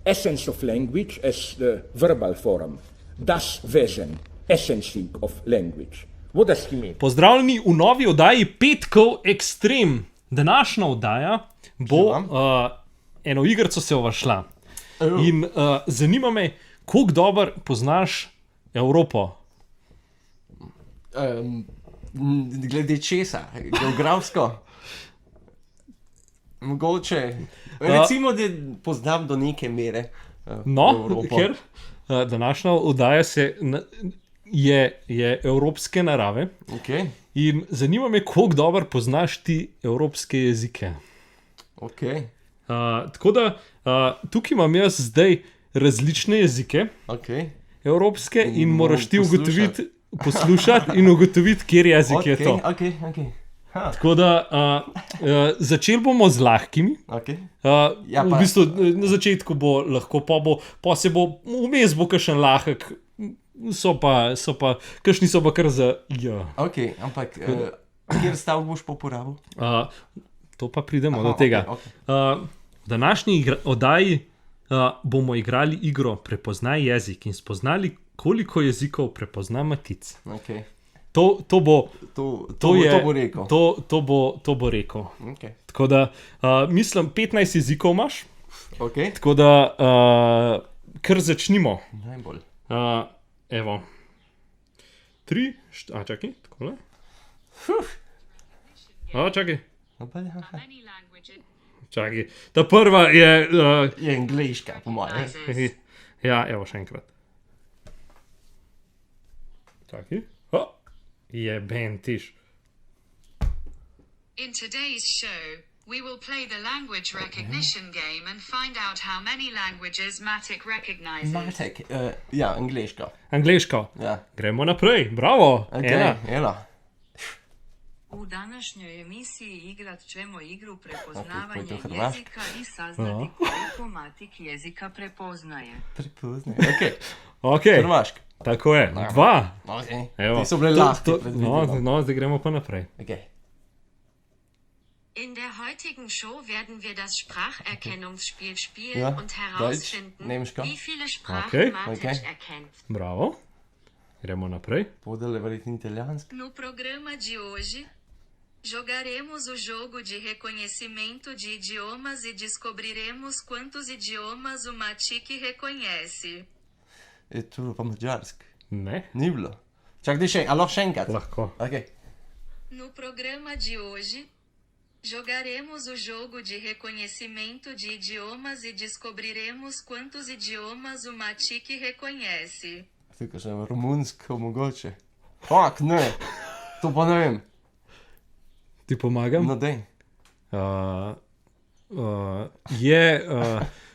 essence of language as the verbal form. Das Wesen, essence of language. What does he mean? Pozdravljeni v novi oddaji Petkov Extreme. Današnja oddaja bo eno igrico se uvršla. In zanima me, koliko dobro poznaš Evropo? Glede česa, geografsko. Mogoče. Recimo, da poznam do neke mere Evropo. Ker današnja oddaja je evropske narave. Okay. In zanima me, koliko dobro poznaš ti evropske jezike. Okay. Tako da tukaj imam jaz zdaj različne jezike, okay. Evropske, in moraš ti poslušati in ugotoviti, kjer jezik je to. Okay. Tako da začeli bomo z lahkimi. Okay. V bistvu na začetku bo lahko, pa se bo vmes bo kakšen lahek, so pa kakšni so pa kar za ja. Ok, ampak kjer stav boš poporabil? To pa pridemo do tega. Okay. V današnji oddaji bomo igrali igro Prepoznaj jezik in spoznali, koliko jezikov prepozna Matic. Okay. To bo rekel. To bo rekel. Okay. Tako da, mislim, 15 jezikov imaš. Okay. Tako da, kar začnimo. Najbolj. Evo. 3, čakaj, takole. Čakaj. Čakaj. Ta prva je... je angleška, po mojem. Ja, evo še enkrat. Čakaj. Je bentiš. In today's show, we will play the language recognition game and find out how many languages Matic recognizes. Matic, ja, angleška. Angleška. Ja. Gremo naprej, bravo. Okay, ena. U današnjoj emisiji igrat ćemo igru prepoznavanje jezika i saznati koliko Matic jezika prepoznaje. Okay. Hrvaška. Tako je, 2. Okay. Evo. Ti so bile lahke. No, zdaj gremo pa naprej. Okay. In der heutigen Show werden wir das Spracherkennungsspiel spielen und herausfinden, wie viele Sprachen Matic erkennt. Bravo. Gremo naprej. Podele verjetno italijanski. No programa de hoje, jogaremos o jogo de reconhecimento de idiomas e descobriremos quantos idiomas o Matic reconhece. Je to pa mađarski? Ne. Ni bilo. Čakaj, še enkrat. Lahko. Okay. No programa de hoje, jogaremos o jogo de reconhecimento de idiomas e descobriremos quantos idiomas o Matic reconhece. Tukaj sem romunsko mogoče. Fuck, ne. To pa ne vem. Ti pomagam? No, dej. Je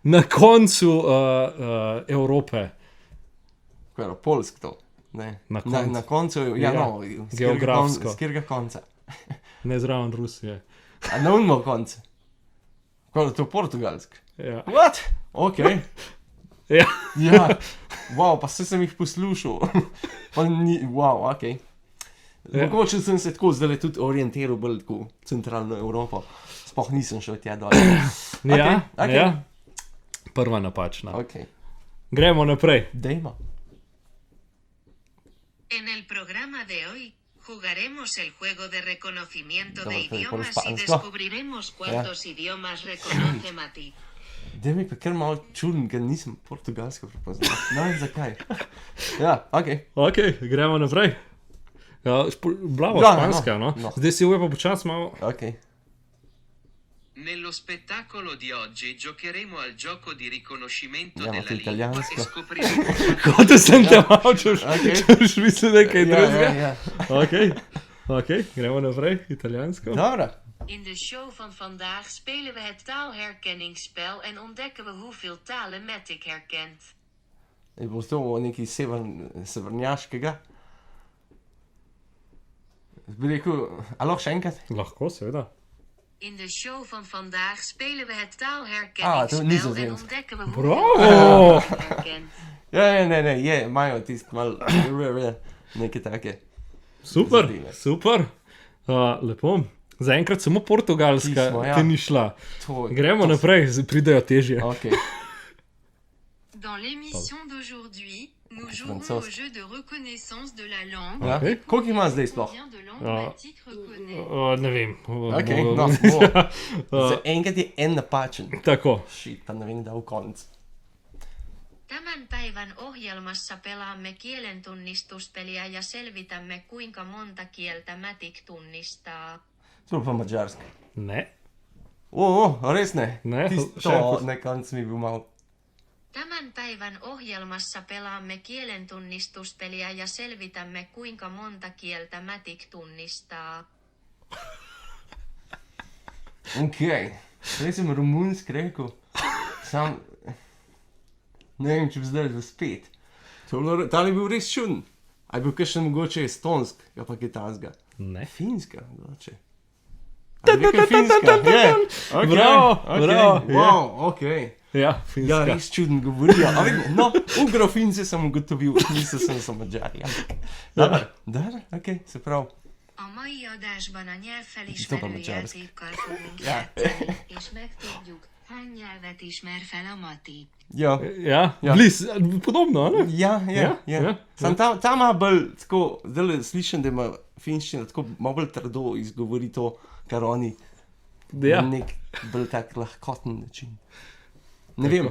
na koncu Evrope. Kaj je, polsk to? Ne. Na koncu, ja, no. Geografsko. Z kjerga konca? Ne zraven Rusije. A ne unmo konca? Kaj je to portugalsk? Ja. What? Ok. Ja. Ja. Wow, pa sem jih poslušal. Pa ni, wow, ok. Mogoče sem se tako zdaj tudi orientiral bolj tako centralno Evropo. Sploh nisem šel tja dol. Ja. Prva napačna. Ok. Gremo naprej. Dejmo. En el programa de hoy, jugaremos el juego de reconocimiento de idiomas y descubriremos cuántos idiomas reconoce Matic. Dej mi pa kar malo čuden, ker nisem portugalsko prepoznal. Ne vem zakaj. Ja, ok. Ok, gremo naprej. Blavo, španska, no? Zdaj si uje pa počas malo. Ok. Nello spettacolo di oggi giocheremo al gioco di riconoscimento della lingua italijansko. e scopriremo Kot sem te malo, čuš misli nekaj drugega. Ja. Ok, gremo naprej, italijansko. Dobro. In de show van vandaag spelen we het taalherkenningsspel en ontdekken we hoeveel talen Matic herkent. Je bo to nekaj severnjaškega? Bi rekel, a lahko še enkrat? Lahko, seveda. In de show van vandaag spelen we het taalherkenningsspel en ontdekken we Bravo! hoeveel talen herkent. Ja, ne, imajo tist malo, nekaj take. Super. Lepo. Zaenkrat samo portugalska ti ni šla. Gremo naprej, pridejo težje. Ok. Dans l'émission d'aujourd'hui, nous jouerons au François. jeu de reconnaissance de la langue. Ja. Koliko ima zdaj sploh? Combien de langues Matik reconnaît? Ne vem. Okej, no, Za enkrat je en napačen. Tako. Shit, pa ne vem, da v konc. Tämän päivän ohjelmassa pelaamme kielentunnistuspeliä ja selvitämme kuinka monta kieltä Matic tunnistaa. To je pa mačarska. Ne. Res ne? Ne, še Tisto enkrat. na koncu mi bil malo. Tämän päivän ohjelmassa pelaamme kielentunnistuspeliä ja selvitämme kuinka monta kieltä Matic tunnistaa. Okej, zdaj sem romunsk rekel. Sam, ne vem, če bi zdaj že spet. Ta je bil res čuden. A je bil kakšen mogoče estonsk, ja pa kitajska. Ne. Finska, mogoče. A je rekel finska? Je. Okay, Bravo, okay. bravo, Wow, okej. Ja, Ja, finska. res čuden govorijo. A vidim, no, ugrofince sem ugotovil, niso sem so mađari. Dobro, okej, se pravi. A mai adásban a Tudom, nyelvfelismerő hogy csinálsz. játékkal fogunk Ja. játszani, és megtudjuk, hány nyelvet ismer fel a Mati. Ja, Ja, Ja. bliz, podobno, ne? ja. ja. Sam ta ima bolj tako, zdaj slišim, da ima finščina tako malo bolj trdo izgovori to, kar oni Ja. na nek bolj tak lahkoten način. Ne vem.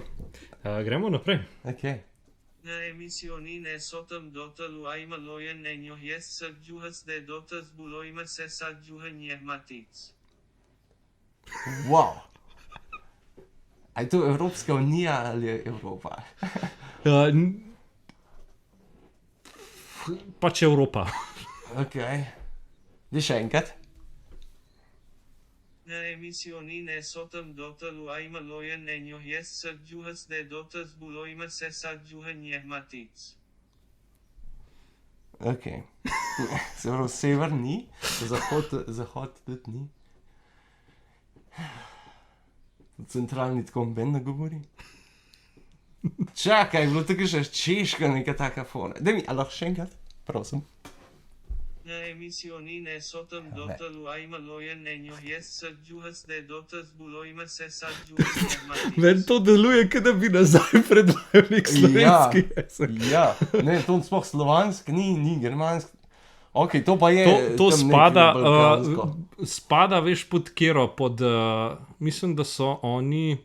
Gremo naprej. Okay. Na emisioni ne sotem dotalu aima lojen enjo jest sadjuhas de dotas buloima se sadjuhanje matic. Wow. A je to Evropska unija ali je Evropa? Pač Evropa. Ok. Daj še enkrat. Na emisioni ne sotem dotalu aima lojen enjo jest sadjuhas de dotas buloima se sadjuhanje matic. Ok. Se pravi, sever ni, zahod tudi ni. Centralni tako noben ne govori. Čakaj, je bilo tako še češka neka taka fora. Daj mi, a lahko še enkrat? Prosim. Na emisioni ne sotem dotalu aima lojen enjo jest sadjuhas de dotas buloima se sadjuhanje matic. Meni to deluje, kot da bi nazaj predvajal nek slovenski jezik. Ja, ne, to sploh slovansk, ni germansk. Ok, to pa je To tam spada, nekaj balkansko. spada, veš, pod kero, mislim, da so oni,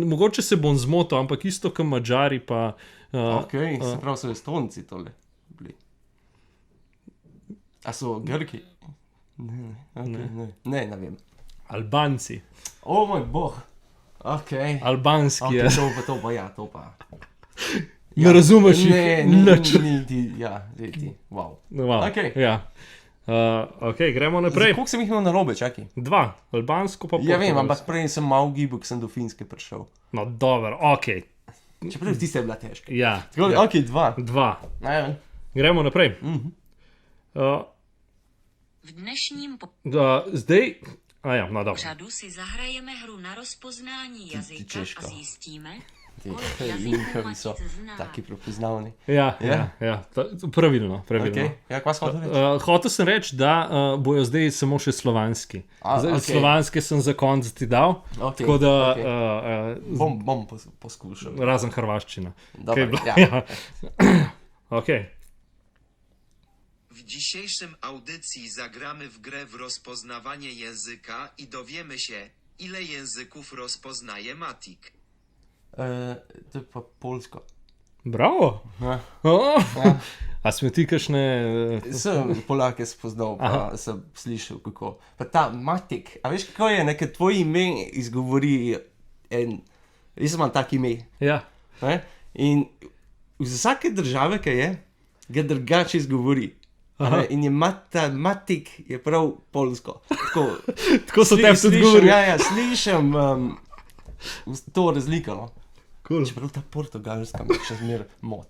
mogoče se bom zmotil, ampak isto kot Mađari pa... Ok, se pravi, so Estonci tole bili. A so Grki? Ne vem. Albanci, O moj bog, ok. albanski Ok, je. to pa. Ne razumeš jih Ne, nič. ni ti, ja, ti, wow. Wow. Okej. Ja. Ok, gremo naprej. Koliko sem jih imel narobe, čakaj? 2, albansko pa Ja vem, portugalsko. ampak prej sem malo gibal, ko sem do Finske prišel. No, dobro, ok. Čeprav tiste je bila težka. Ja, Tako, ja. ok, 2. 2. Ne vem. Gremo naprej. V dnešním Zdaj, no dobro. pořadu si zahrajeme hru na rozpoznání jazyka Češko. a zjistíme, Ti kolik jazyků linkovi so Matic zná. taki prepoznavni. Ja, Ja. pravilno. Ok, ja, kva smo to reči? Hotel sem reči, da bojo zdaj samo še slovanski. Zdaj, ok. Slovanske sem za konc ti dal, Ok, tako da ok. Bom poskušal. razen hrvaščina. Dobro, Kaj je bilo? ja. Ok. W dzisiejszym audycji zagramy w grę w rozpoznawanie języka i dowiemy się, ile języków rozpoznaje Matic. To je pa polsko. Bravo. Ja. A smo ti kakšne... Sem Polake spoznal, pa sem slišal kako. Pa ta Matic, a veš kako je, nekaj tvoje ime izgovori en, jaz imam tak ime. Ja. Ne? In iz vsake države, ki je, ga drugače izgovori. Ne? In je Matic je prav polsko. Tako so tebi tudi govorili. Ja, slišim to razliko. No? Cool. Čeprav ta portugalska me še zmer mot.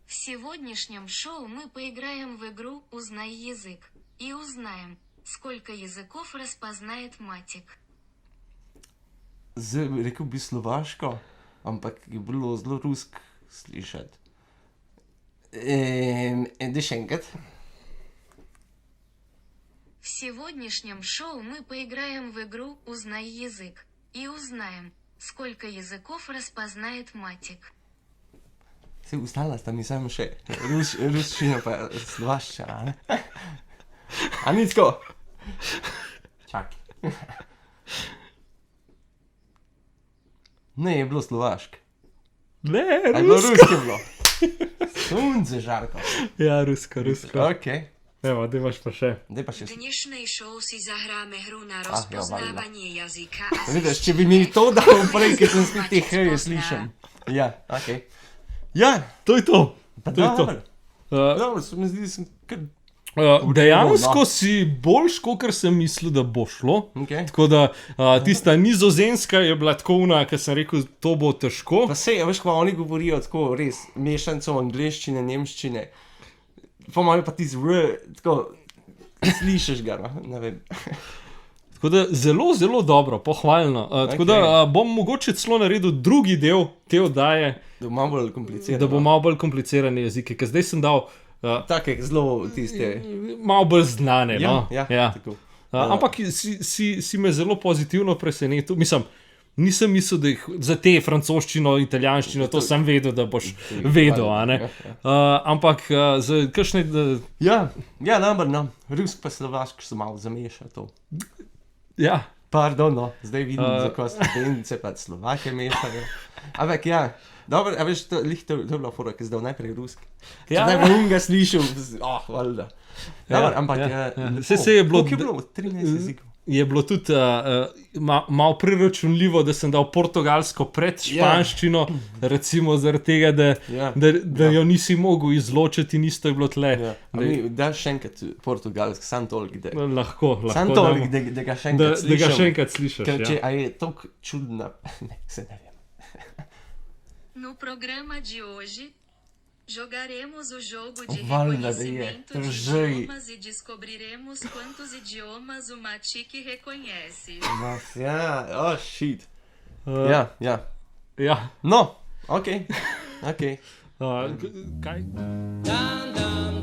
В сегодняшнем шоу мы поиграем в игру «Узнай язык» и узнаем, сколько языков распознает Матик. Zdaj rekel bi slovaško, ampak je bilo zelo rusk slišati. Daj še enkrat. В сегодняшнем шоу мы поиграем в игру «Узнай язык» и узнаем, Сколько языков распознает матик? Se ostala sta mi samo še ruščina pa slovaščina, ne? A ni tako? Čakaj. Ne, je bilo slovaško. Ne, A je bilo rusko. rusko bilo? Sunce žarko. Ja, rusko. Okej. Evo, da imaš pa še. Daj pa še. V dnešnej show si zahráme hru na rozpoznávanie jazyka a Vidiš, če bi mi to dal prej, ker sem spet te heje slišal. Ja, okej. Ja, To je to. pa To je to. dobro. Uh, Dobro, se mi zdi, sem kar... dejansko no. si boljš, kot sem mislil, da bo šlo. Okej. Tako da tista nizozemska je bila tako una, ker sem rekel, to bo težko. Pa sej, veš, ko oni govorijo tako res mešanco angleščine, nemščine, pa imajo pa tisti tako, slišiš ga, no? Ne vem. Tako da zelo dobro, pohvalno. Tako da bom mogoče celo naredil drugi del te oddaje, Da bo malo bolj komplicirano. da bo malo bolj komplicirane jezike, ker zdaj sem dal Take zelo tiste... malo bolj znane. No? Ja, tako. Ampak si me zelo pozitivno presenetil. Mislim, nisem mislil, da jih za te francoščino, italijanščino, to sem vedel, da boš vedel. A ne? Ampak za kakšne. Ja, dobro, no. Rusk pa slovaško so malo zameša to. Ja, Pardon, no. Zdaj vidim, zakaj Slovence pa Slovake mešajo. Ampak ja, dobro, a veš, to je bila fora, ki je zdaj najprej ruski. Ja. Zdaj bom ga slišal, valjda. Dobro, ampak Saj se je bilo- Koliko je bilo? 13 jezikov. je bilo tudi malo preračunljivo, da sem dal portugalsko pred španščino, recimo zaradi tega, Ja. da jo nisi mogel izločiti in isto je bilo tle. Ja. A mi daš še enkrat portugalski, sam toliko, da... Lahko. Sam toliko, da ga še da enkrat slišam. ga še enkrat slišiš. Ker če, Ja. a je toliko čudna... Ne, se ne vem. No programa de hoje, jogaremos o jogo de Valda, reconhecimento de Trjei. idiomas e descobriremos quantos idiomas o Matic reconhece. Mas, ja, oh shit. Ja. Ja. No, okej. Kaj? Dum dum